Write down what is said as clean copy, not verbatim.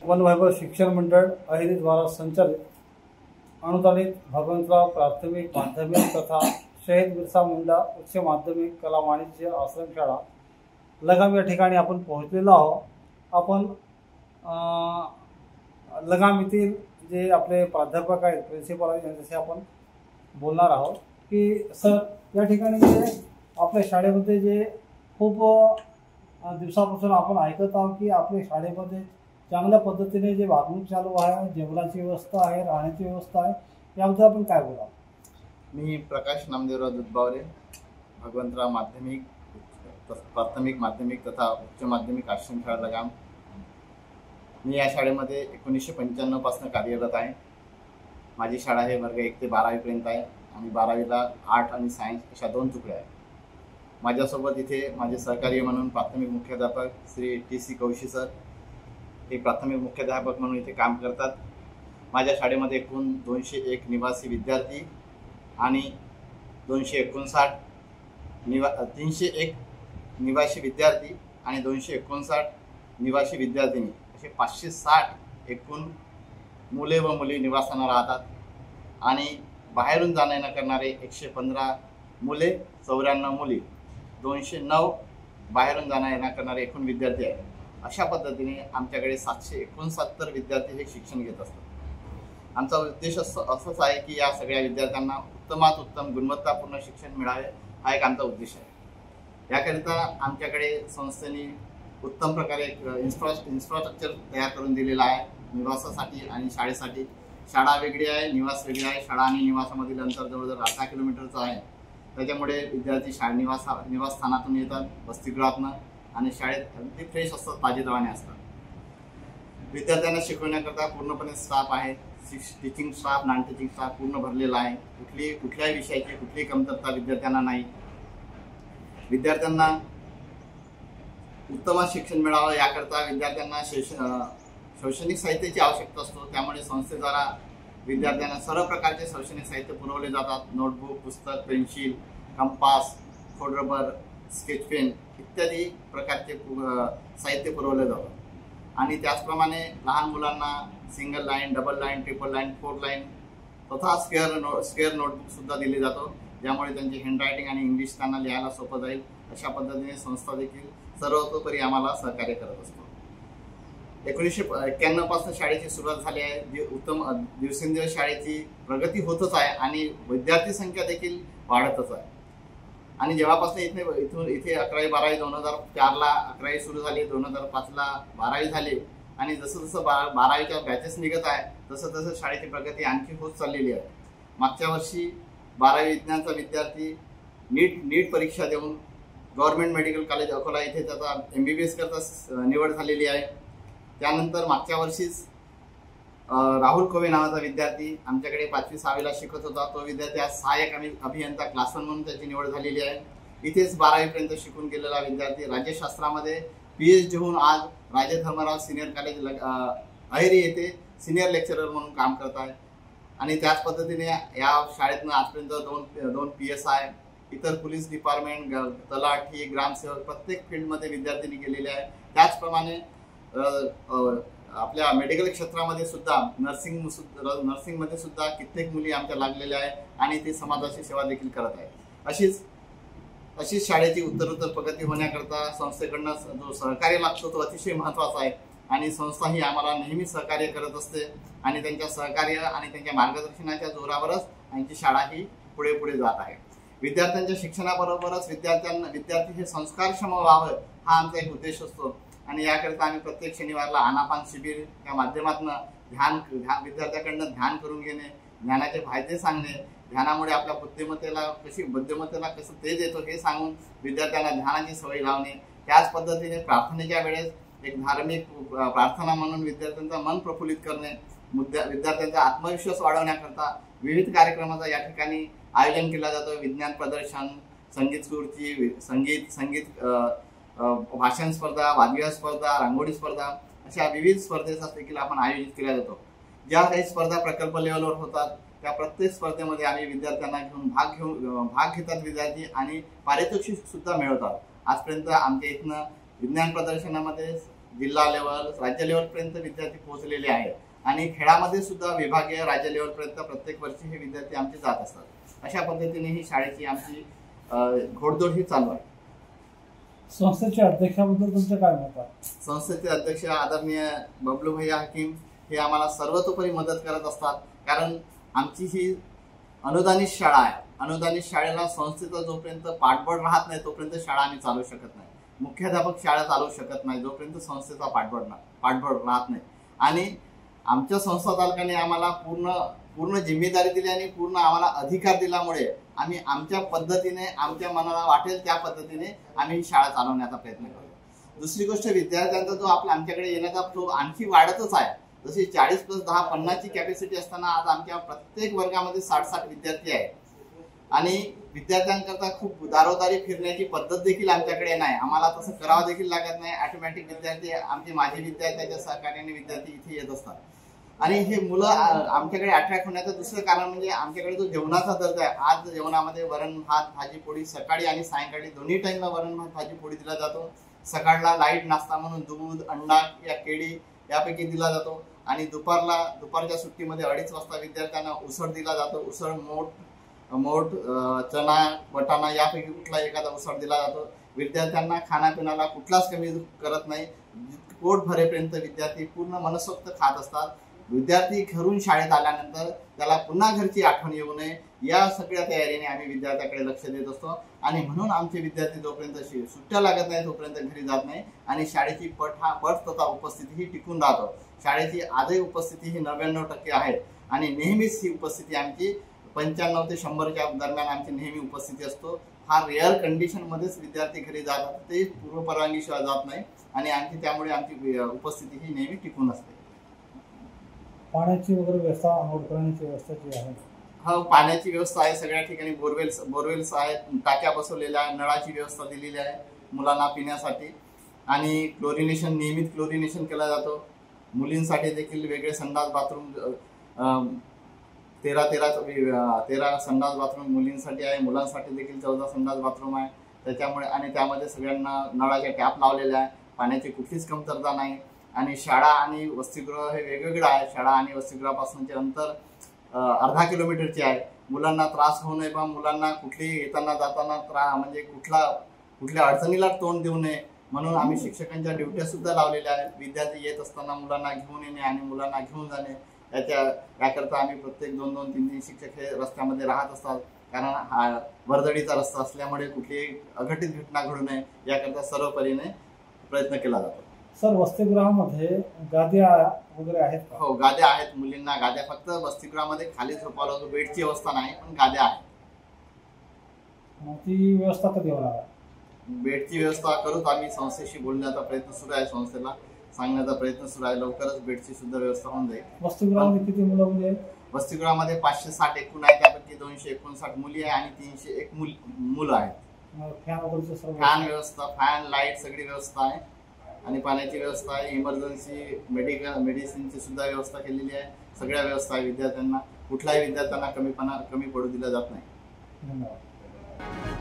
One वैभव शिक्षण मंडळ अहिरी द्वारा संचालित अनुदानित भगवंतराव प्राथमिक माध्यमिक तथा शहीद बिरसा मुंडा उच्च माध्यमिक कला वाणिज्य आश्रमशाळा लगाम या ठिकाणी आपण पोहोचलेलो आहोत। आपण लगाम येथील जे आपले प्राध्यापक आहेत, प्रिन्सिपल आहेत, यांच्याशी आपण बोलणार आहोत की सर, या ठिकाणी जे आपल्या शाळेमध्ये जे खूप दिवसापासून आपण ऐकत आहोत की आपल्या शाळेमध्ये चांगल्या पद्धतीने जे वागणूक चालू आहे, जेवणाची व्यवस्था आहे, राहण्याची व्यवस्था आहे, याबद्दल आपण काय बोला? मी प्रकाश नामदेवराव दुधबावरे, भगवंतराव प्राथमिक माध्यमिक तथा उच्च माध्यमिक आश्रमशाळा लगाम। मी या शाळेमध्ये 1995 पासून कार्यरत आहे। माझी शाळा हे वर्ग 1 ते 12वी पर्यंत आहे आणि 12वीला आर्ट आणि सायन्स अशा 2 तुकड्या आहेत। माझ्यासोबत इथे माझे सहकार्य म्हणून प्राथमिक मुख्याध्यापक श्री TC कौशी सर हे प्राथमिक मुख्याध्यापक म्हणून इथे काम करतात। माझ्या शाळेमध्ये एकूण 201 निवासी विद्यार्थी आणि 301 निवासी विद्यार्थी आणि 259 निवासी विद्यार्थिनी असे 560 एकूण मुले व मुली निवासांना राहतात आणि बाहेरून जाणं येणं करणारे 115 मुले, 94 मुली, 209 बाहेरून जाणं येणं करणारे एकूण विद्यार्थी आहेत। अशा पद्धतीने आमच्याकडे 769 विद्यार्थी हे शिक्षण घेत असतात। आमचा उद्देश असाच आहे की या सगळ्या विद्यार्थ्यांना उत्तमात उत्तम गुणवत्तापूर्ण शिक्षण मिळावे, हा एक आमचा उद्देश आहे। याकरिता आमच्याकडे संस्थेने उत्तम प्रकारे इन्फ्रास्ट्रक्चर तयार करून दिलेला आहे निवासासाठी आणि शाळेसाठी। शाळा वेगळी आहे, निवास वेगळी आहे। शाळा आणि निवासामधील अंतर जवळजवळ 18 किलोमीटरचं आहे। त्याच्यामुळे विद्यार्थी निवासस्थानातून येतात, वसतिगृहातून, आणि शाळेत अगदी फ्रेश असतात, ताजेतवाने असतात। विद्यार्थ्यांना शिकवण्याकरता पूर्णपणे स्टाफ आहे, teaching staff, non teaching staff पूर्ण भरलेला आहे। कुठल्याही विषयाची कुठलीही कमतरता विद्यार्थ्यांना नाही। विद्यार्थ्यांना उत्तम शिक्षण मिळावं याकरता विद्यार्थ्यांना शैक्षणिक साहित्याची आवश्यकता असतो। त्यामुळे संस्थेद्वारा विद्यार्थ्यांना सर्व प्रकारचे शैक्षणिक साहित्य पुरवले जातात। नोटबुक, पुस्तक, पेन्सिल, कंपास, खोड रबर, स्केच पेन इत्यादी प्रकारचे साहित्य पुरवले जातात। आणि त्याचप्रमाणे लहान मुलांना single line, double line, triple line, 4 line तथा स्क्वेअर नोटबुक सुद्धा दिले जातो, ज्यामुळे त्यांची हँडरायटिंग आणि इंग्लिश त्यांना लिहायला सोपं जाईल। अशा पद्धतीने संस्था देखील सर्वतोपरी आम्हाला सहकार्य करत असतो। 1991 पासून शाळेची सुरुवात झाली आहे। उत्तम दिवसेंदिवस शाळेची प्रगती होतच आहे आणि विद्यार्थी संख्या देखील वाढतच आहे। आणि जेव्हापासून इथे 11वी 12वी 2004ला 11वी सुरू झाली, 2005ला 12वी झाली आणि जसं 12वीच्या बॅचेस निघत आहे तसं शाळेची प्रगती आणखी होत चाललेली आहे। मागच्या वर्षी 12वी विज्ञानचा विद्यार्थी नीट परीक्षा देऊन गव्हर्नमेंट मेडिकल कॉलेज अकोला इथे त्याचा MBBS करता निवड झालेली आहे। त्यानंतर मागच्या वर्षीच राहुल कोवे नावाचा विद्यार्थी आमच्याकडे 5वी 6वीला शिकत होता, तो विद्यार्थी आज सहाय्यक अभियंता क्लास 1 म्हणून त्याची निवड झालेली आहे। इथेच 12वी पर्यंत शिकून गेलेला विद्यार्थी राज्यशास्त्रामध्ये PhD होऊन आज राजे धर्मराव सिनियर कॉलेज अहिरी येथे सिनियर लेक्चरर म्हणून काम करत आहे। आणि त्याच पद्धतीने या शाळेतनं आजपर्यंत 2 PSI, इतर पोलीस डिपार्टमेंट, तलाठी, ग्रामसेवक प्रत्येक फील्डमध्ये विद्यार्थ्यांनी गेलेले आहे। त्याचप्रमाणे आपल्या मेडिकल क्षेत्रामध्ये सुद्धा नर्सिंगमध्ये सुद्धा कित्येक मुली आमच्या लागलेल्या आहेत आणि ते समाजाची सेवा देखील करत आहेत। अशीच शाळेची उत्तरोत्तर प्रगती होण्याकरता संस्थेकडनं जो सहकार्य लागतो तो अतिशय महत्त्वाचा आहे आणि संस्था ही आम्हाला नेहमी सहकार्य करत असते आणि त्यांच्या सहकार्य आणि त्यांच्या मार्गदर्शनाच्या जोरावरच आमची शाळा ही पुढे जात आहे। विद्यार्थ्यांच्या शिक्षणाबरोबरच विद्यार्थी हे संस्कारक्षम व्हावं हा आमचा एक उद्देश असतो आणि याकरिता आम्ही प्रत्येक शनिवारला आनापान शिबिर या माध्यमातून विद्यार्थ्याकडनं ध्यान करून घेणे, ज्ञानाचे फायदे सांगणे, ध्यानामुळे आपल्या बुद्धिमत्तेला कसं तेज येतो हे सांगून विद्यार्थ्यांना ध्यानाची सवय लावणे। त्याच पद्धतीने प्रार्थनेच्या वेळेस एक धार्मिक प्रार्थना म्हणून विद्यार्थ्यांचं मन प्रफुल्लित करणे, विद्यार्थ्यांचा आत्मविश्वास वाढवण्याकरता विविध कार्यक्रमाचा या ठिकाणी आयोजन केला जातो। विज्ञान प्रदर्शन, संगीत खुर्ची, संगीत भाषण स्पर्धा, वादविवाद स्पर्धा, रांगोळी स्पर्धा अशा विविध स्पर्धेचा देखील आपण आयोजित केला जातो। ज्या काही स्पर्धा प्रकल्प लेवलवर होतात त्या प्रत्येक स्पर्धेमध्ये आम्ही विद्यार्थ्यांना भाग घेतात विद्यार्थी आणि पारितोषिक सुद्धा मिळवतात। आजपर्यंत आमच्या इथनं विज्ञान प्रदर्शनामध्ये जिल्हा लेवल राज्य लेवलपर्यंत विद्यार्थी पोहोचलेले आहेत आणि खेळामध्ये सुद्धा विभागीय राज्य लेवलपर्यंत प्रत्येक वर्षी हे विद्यार्थी आमचे जात असतात। अशा पद्धतीने ही शाळेची आमची घोडदौड ही चालू आहे। संस्थेचे अध्यक्षाबद्दल तुमचं काय मत आहे? संस्थेचे अध्यक्ष आदरणीय बबलू भैया हकीम हे आम्हाला सर्वतोपरी मदत करत असतात, कारण आमची ही अनुदानित शाळा आहे। अनुदानित शाळेला संस्थेचा जोपर्यंत पाठबळ राहत नाही तोपर्यंत शाळा आम्ही चालू शकत नाही। मुख्याध्यापक शाळा चालू शकत नाही जोपर्यंत संस्थेचा पाठबळ राहत नाही। आणि आमच्या संस्था चालकाने आम्हाला पूर्ण जिम्मेदारी दिली आणि पूर्ण आम्हाला अधिकार दिल्यामुळे आम्ही आमच्या पद्धतीने आमच्या मनाला वाटेल त्या पद्धतीने आम्ही ही शाळा चालवण्याचा प्रयत्न करतो। दुसरी गोष्ट, विद्यार्थ्यांचा जो आमच्याकडे येण्याचा तो आणखी वाढतच आहे। जशी 40 + 10 50ची कॅपॅसिटी असताना आज आमच्या प्रत्येक वर्गामध्ये 60-60 विद्यार्थी आहेत आणि विद्यार्थ्यांकरता खूप दारोदारी फिरण्याची पद्धत देखील आमच्याकडे नाही। आम्हाला तसं करावं देखील लागत नाही। ऑटोमॅटिक विद्यार्थी आमचे माजी विद्यार्थ्यांच्या सहकार्याने विद्यार्थी इथे येत असतात आणि हे मुलं आमच्याकडे अट्रॅक्ट होण्याचं दुसरं कारण म्हणजे आमच्याकडे जो जेवणाचा दर्जा आहे। आज जेवणामध्ये वरण भात भाजी पोळी सकाळी आणि सायंकाळी दोन्ही टाइमला वरण भात भाजी पोळी दिला जातो। सकाळला लाईट नाश्ता म्हणून दूध अंडा या केळी यापैकी दिला जातो आणि दुपारच्या सुट्टीमध्ये 2:30 वाजता विद्यार्थ्यांना उसळ दिला जातो। उसळ मोठ चना वटाणा यापैकी कुठला एखादा उसळ दिला जातो। विद्यार्थ्यांना खाण्यापिण्याला कुठलाच कमी करत नाही। पोट भरेपर्यंत विद्यार्थी पूर्ण मनसोक्त खात असतात। विद्यार्थी घरून शाळेत आल्यानंतर त्याला पुन्हा घरची आठवण येऊ नये या सगळ्या तयारीने आम्ही विद्यार्थ्याकडे लक्ष देत असतो आणि म्हणून आमचे विद्यार्थी जोपर्यंत सुट्ट्या लागत नाही तोपर्यंत घरी जात नाही आणि शाळेची पट तथा उपस्थिती ही टिकून राहतो। शाळेची आजही उपस्थिती ही 99% आहे आणि नेहमीच ही उपस्थिती आमची 95 ते 100च्या दरम्यान आमची नेहमी उपस्थिती असतो। फार रेअर कंडिशन मध्येच विद्यार्थी घरी जातात, ते पूर्वपरवानगीशिवाय जात नाही आणि आणखी त्यामुळे आमची उपस्थिती ही नेहमी टिकून असते। पाण्याची वगैरे व्यवस्था, आंघोळ करण्याची व्यवस्था जी आहे? हो, पाण्याची व्यवस्था आहे। सगळ्या ठिकाणी बोरवेल्स आहेत, टाक्या बसवलेल्या आहेत, नळाची व्यवस्था दिलेली आहे मुलांना पिण्यासाठी आणि क्लोरिनेशन नियमित क्लोरिनेशन केला जातो। मुलींसाठी देखील वेगळे संडास बाथरूम 13 संडास बाथरूम मुलींसाठी आहे, मुलांसाठी देखील 14 संडास बाथरूम आहे। त्याच्यामुळे आणि त्यामध्ये सगळ्यांना नळाचे टॅप लावलेले आहे, पाण्याची कुठलीच कमतरता नाही आणि शाळा आणि वसतिगृह हे वेगवेगळं आहे। शाळा आणि वसतिगृहापासूनचे अंतर अर्धा किलोमीटरचे आहे। मुलांना त्रास होऊ नये किंवा मुलांना कुठलीही येताना जाताना म्हणजे कुठल्या अडचणीला तोंड देऊ नये म्हणून आम्ही शिक्षकांच्या ड्युट्या सुद्धा लावलेल्या आहेत। विद्यार्थी येत असताना मुलांना घेऊन येणे आणि मुलांना घेऊन जाणे याकरता आम्ही प्रत्येक 2-2, 3-3 शिक्षक हे रस्त्यामध्ये राहत असतात, कारण हा वर्दळीचा रस्ता असल्यामुळे कुठलीही अघटित घटना घडू नये याकरता सर्व परीने प्रयत्न केला जातो। सर, वसतिगृहामध्ये गाद्या वगैरे आहेत का? हो, गाद्या आहेत। मुलींना गाद्या फक्त वसतिगृहामध्ये खाली झोपावं लागतो, बेडची व्यवस्था नाही, पण गाद्या आहेत। ती व्यवस्था कधी होणार? बेडची व्यवस्था करूच, आम्ही संस्थेशी बोलण्याचा प्रयत्न सुरू आहे, संस्थेला सांगण्याचा प्रयत्न सुरू आहे। लवकरच बेडची सुद्धा व्यवस्था होऊन जाईल। वसतिगृहामध्ये किती मुलं आहेत? वसतिगृहामध्ये 560 एकूण आहे, त्यापैकी 259 मुली आहे आणि 301 मुलं आहेत। फॅन व्यवस्था, फॅन लाईट सगळी व्यवस्था आहे आणि पाण्याची व्यवस्था आहे। इमर्जन्सी मेडिसिनची सुद्धा व्यवस्था केलेली आहे। सगळ्या व्यवस्था आहे। विद्यार्थ्यांना कुठल्याही विद्यार्थ्यांना कमी पडू दिला जात नाही। धन्यवाद।